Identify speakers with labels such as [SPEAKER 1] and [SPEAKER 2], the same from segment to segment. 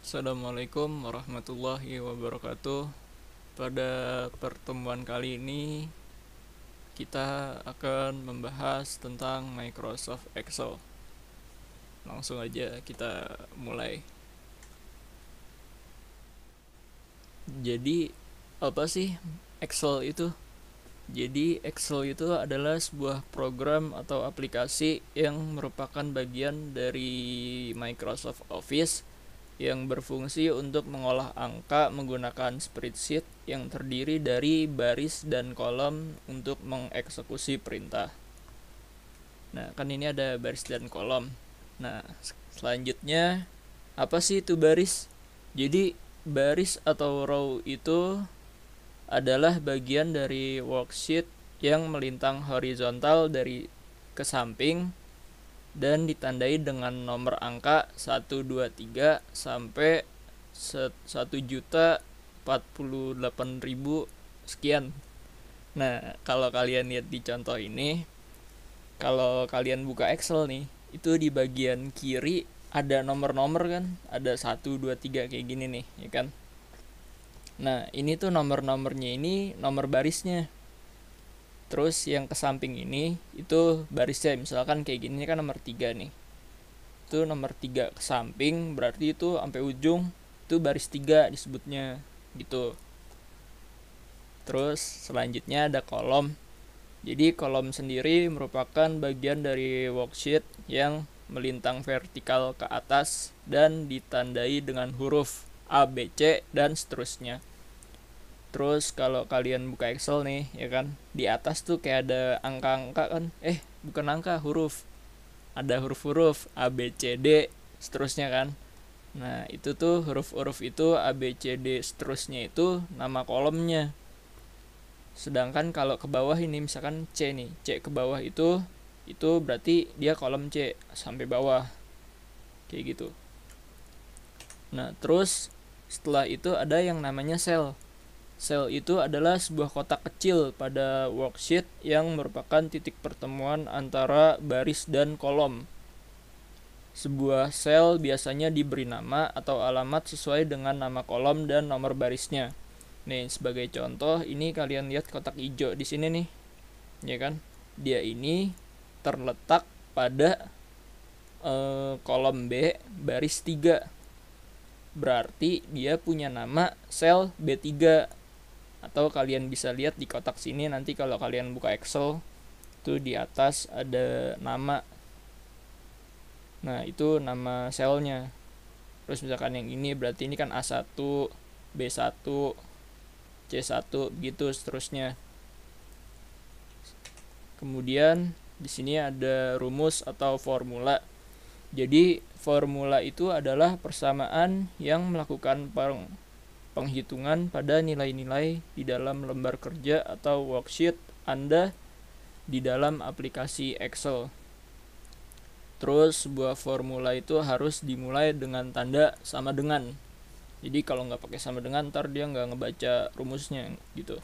[SPEAKER 1] Assalamualaikum warahmatullahi wabarakatuh. Pada pertemuan kali ini kita akan membahas tentang Microsoft Excel. Langsung aja kita mulai. Jadi apa sih Excel itu? Jadi Excel itu adalah sebuah program atau aplikasi yang merupakan bagian dari Microsoft Office yang berfungsi untuk mengolah angka menggunakan spreadsheet yang terdiri dari baris dan kolom untuk mengeksekusi perintah. Nah, kan ini ada baris dan kolom. Nah, selanjutnya apa sih itu baris? Jadi baris atau row itu adalah bagian dari worksheet yang melintang horizontal dari ke samping dan ditandai dengan nomor angka 123 sampai 1.048.000 sekian. Nah, kalau kalian lihat di contoh ini, kalau kalian buka Excel nih, itu di bagian kiri ada nomor-nomor kan, ada 1, 2, 3 kayak gini nih, ya kan? Nah, ini tuh nomor-nomornya ini nomor barisnya. Terus yang ke samping ini itu barisnya, misalkan kayak gini kan nomor 3 nih. Itu nomor 3 ke samping, berarti itu sampai ujung itu baris 3 disebutnya gitu. Terus selanjutnya ada kolom. Jadi kolom sendiri merupakan bagian dari worksheet yang melintang vertikal ke atas dan ditandai dengan huruf A, B, C dan seterusnya. Terus kalau kalian buka Excel nih, ya kan, di atas tuh kayak ada angka-angka kan, bukan angka, huruf. Ada huruf-huruf A, B, C, D, seterusnya kan. Nah, itu tuh huruf-huruf itu A, B, C, D, seterusnya itu nama kolomnya. Sedangkan kalau ke bawah ini misalkan C nih, C ke bawah itu berarti dia kolom C sampai bawah. Kayak gitu. Nah, terus setelah itu ada yang namanya sel. Sel itu adalah sebuah kotak kecil pada worksheet yang merupakan titik pertemuan antara baris dan kolom. Sebuah sel biasanya diberi nama atau alamat sesuai dengan nama kolom dan nomor barisnya. Nih, sebagai contoh, ini kalian lihat kotak hijau di sini nih. Ya kan? Dia ini terletak pada kolom B baris 3. Berarti dia punya nama sel B3. Atau kalian bisa lihat di kotak sini nanti kalau kalian buka Excel, tuh di atas ada nama. Nah, itu nama selnya. Terus misalkan yang ini berarti ini kan A1, B1, C1 gitu seterusnya. Kemudian di sini ada rumus atau formula. Jadi formula itu adalah persamaan yang melakukan penghitungan pada nilai-nilai di dalam lembar kerja atau worksheet Anda di dalam aplikasi Excel. Terus sebuah formula itu harus dimulai dengan tanda sama dengan. Jadi kalau nggak pakai sama dengan, ntar dia nggak ngebaca rumusnya gitu.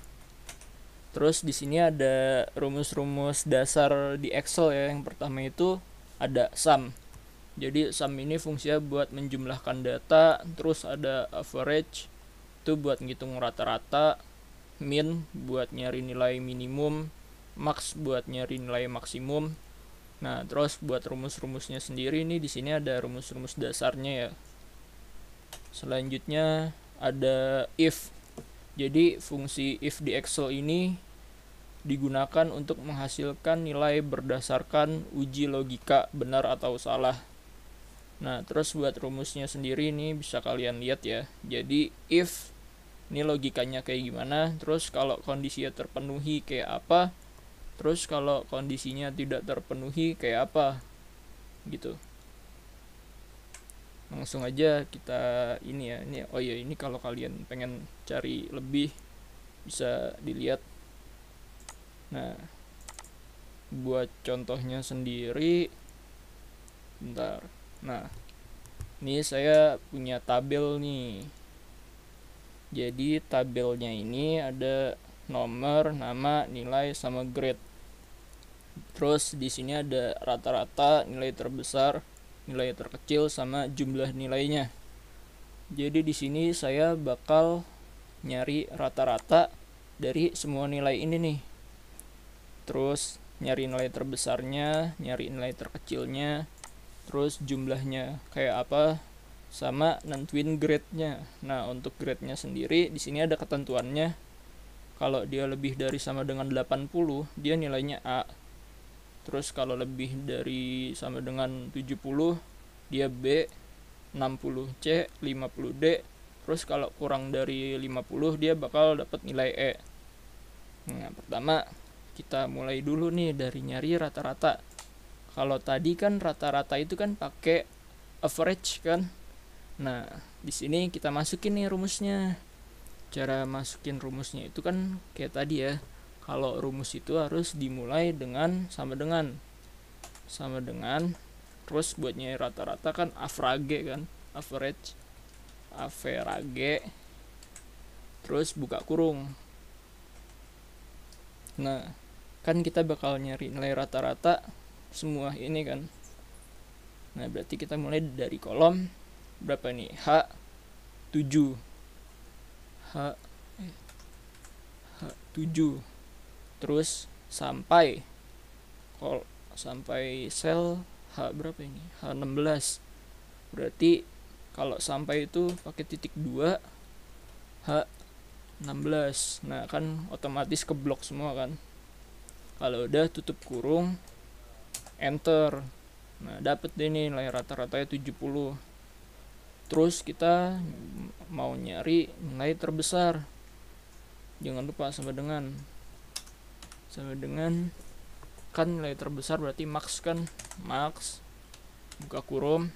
[SPEAKER 1] Terus di sini ada rumus-rumus dasar di Excel ya. Yang pertama itu ada sum. Jadi sum ini fungsinya buat menjumlahkan data. Terus ada average, itu buat ngitung rata-rata. Min buat nyari nilai minimum. Max buat nyari nilai maksimum. Nah, terus buat rumus-rumusnya sendiri ini di sini ada rumus-rumus dasarnya ya. Selanjutnya ada if. Jadi fungsi if di Excel ini digunakan untuk menghasilkan nilai berdasarkan uji logika benar atau salah. Nah, terus buat rumusnya sendiri ini bisa kalian lihat ya. Jadi if ini logikanya kayak gimana, terus kalau kondisinya terpenuhi kayak apa, terus kalau kondisinya tidak terpenuhi kayak apa gitu. Langsung aja kita ini ya. Ini kalau kalian pengen cari lebih bisa dilihat. Nah, buat contohnya sendiri bentar. Nah, ini saya punya tabel nih. Jadi tabelnya ini ada nomor, nama, nilai sama grade. Terus di sini ada rata-rata, nilai terbesar, nilai terkecil sama jumlah nilainya. Jadi di sini saya bakal nyari rata-rata dari semua nilai ini nih. Terus nyari nilai terbesarnya, nyari nilai terkecilnya, terus jumlahnya kayak apa, sama nentuin grade-nya. Nah, untuk grade-nya sendiri di sini ada ketentuannya. Kalau dia lebih dari sama dengan 80, dia nilainya A. Terus kalau lebih dari sama dengan 70, dia B, 60 C, 50 D. Terus kalau kurang dari 50, dia bakal dapat nilai E. Nah, pertama kita mulai dulu nih dari nyari rata-rata. Kalau tadi kan rata-rata itu kan pakai average kan. Nah, di sini kita masukin nih rumusnya. Cara masukin rumusnya itu kan kayak tadi ya. Kalau rumus itu harus dimulai dengan sama dengan. Terus buat nyari rata-rata kan average kan, average, terus buka kurung. Nah, kan kita bakal nyari nilai rata-rata semua ini kan. Nah, berarti kita mulai dari kolom berapa nih? H7. H7. Terus sampai sel H berapa ini? H16. Berarti kalau sampai itu pakai titik 2, H16. Nah, kan otomatis keblok semua kan. Kalau udah tutup kurung, enter. Nah, dapet deh nih nilai rata-ratanya 70. Terus kita mau nyari nilai terbesar. Jangan lupa sama dengan kan nilai terbesar berarti max kan, max buka kurung.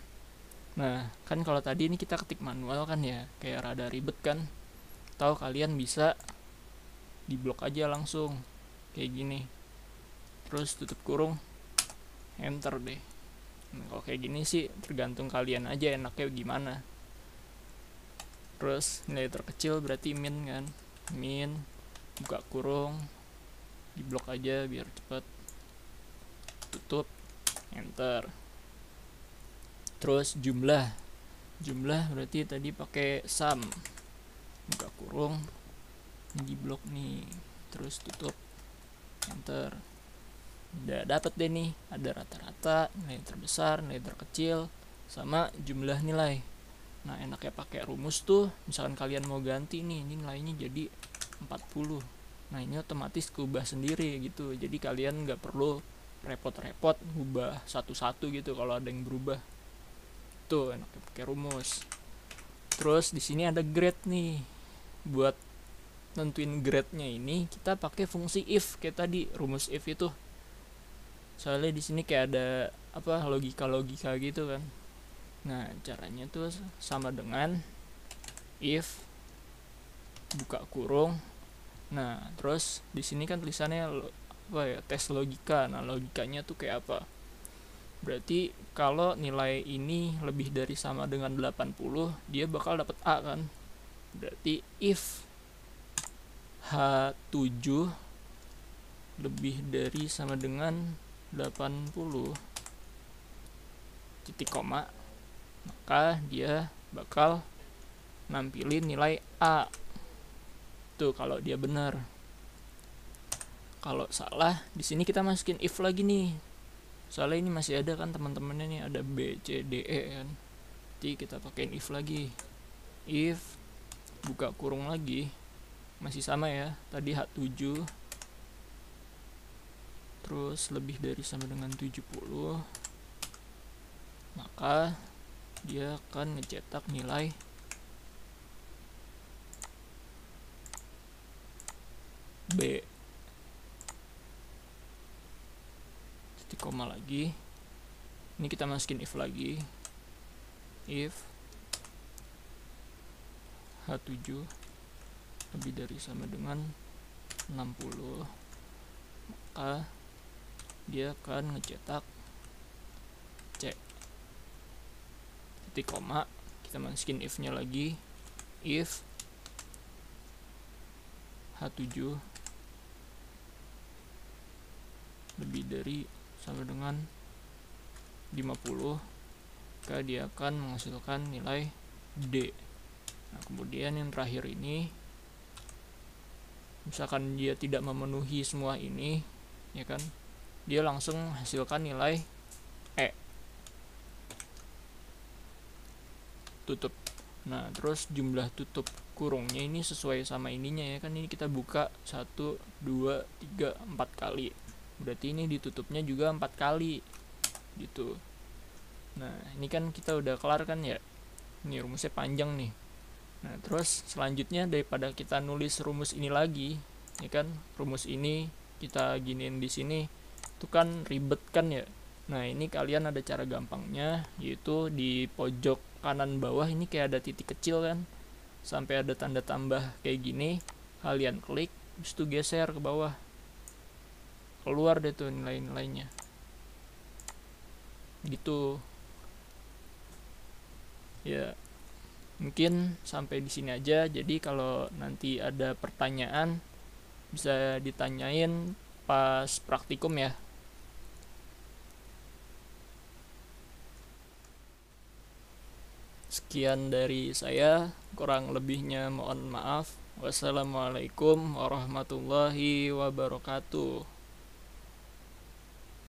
[SPEAKER 1] Nah, kan kalau tadi ini kita ketik manual kan ya, kayak rada ribet kan. Atau kalian bisa diblok aja langsung kayak gini. Terus tutup kurung, enter deh. Nah, kalau kayak gini sih tergantung kalian aja enaknya gimana. Terus nilai terkecil berarti min kan, min buka kurung, diblok aja biar cepet, tutup, enter. Terus jumlah berarti tadi pakai sum, buka kurung, di blok nih, terus tutup, enter. Udah dapet deh nih, ada rata-rata, nilai terbesar, nilai terkecil, sama jumlah nilai. Nah, enaknya pakai rumus tuh, misalkan kalian mau ganti nih, ini nilainya jadi 40. Nah, ini otomatis keubah sendiri gitu. Jadi kalian nggak perlu repot-repot ubah satu-satu gitu kalau ada yang berubah. Tuh, enaknya pakai rumus. Terus di sini ada grade nih. Buat nentuin grade-nya ini kita pakai fungsi if kayak tadi, rumus if itu. Soalnya di sini kayak ada apa logika gitu kan. Nah, caranya tuh sama dengan if buka kurung. Nah, terus di sini kan tulisannya apa ya, tes logika. Nah, logikanya tuh kayak apa? Berarti kalau nilai ini lebih dari sama dengan 80, dia bakal dapat A kan. Berarti if H7 lebih dari sama dengan 80 titik koma, maka dia bakal nampilin nilai A. Tuh kalau dia benar. Kalau salah, di sini kita masukin if lagi nih. Soalnya ini masih ada kan teman-temannya nih, ada B, C, D, E kan. Jadi kita pakein if lagi. If buka kurung lagi, masih sama ya. Tadi H7. Terus lebih dari sama dengan 70, maka dia akan ngecetak nilai B. Titik koma lagi. Ini kita masukin if lagi. If H7 lebih dari sama dengan 60, maka dia akan ngecetak C. Titik koma, kita masukin if nya lagi. If H7 lebih dari sama dengan 50, maka dia akan menghasilkan nilai D. Nah, kemudian yang terakhir ini, misalkan dia tidak memenuhi semua ini, ya kan, dia langsung hasilkan nilai E, tutup. Nah, terus jumlah tutup kurungnya ini sesuai sama ininya ya kan, ini kita buka 1, 2, 3, 4 kali, berarti ini ditutupnya juga 4 kali gitu. Nah, ini kan kita udah kelar kan ya, ini rumusnya panjang nih. Nah, terus selanjutnya daripada kita nulis rumus ini lagi, ya kan, rumus ini kita giniin di sini, itu kan ribet kan ya. Nah, ini kalian ada cara gampangnya, yaitu di pojok kanan bawah ini kayak ada titik kecil kan, sampai ada tanda tambah kayak gini, kalian klik, terus tuh geser ke bawah, keluar deh tuh nilai-nilainya gitu ya. Mungkin sampai di sini aja. Jadi kalau nanti ada pertanyaan bisa ditanyain pas praktikum ya. Sekian dari saya, kurang lebihnya mohon maaf. Wassalamualaikum warahmatullahi wabarakatuh.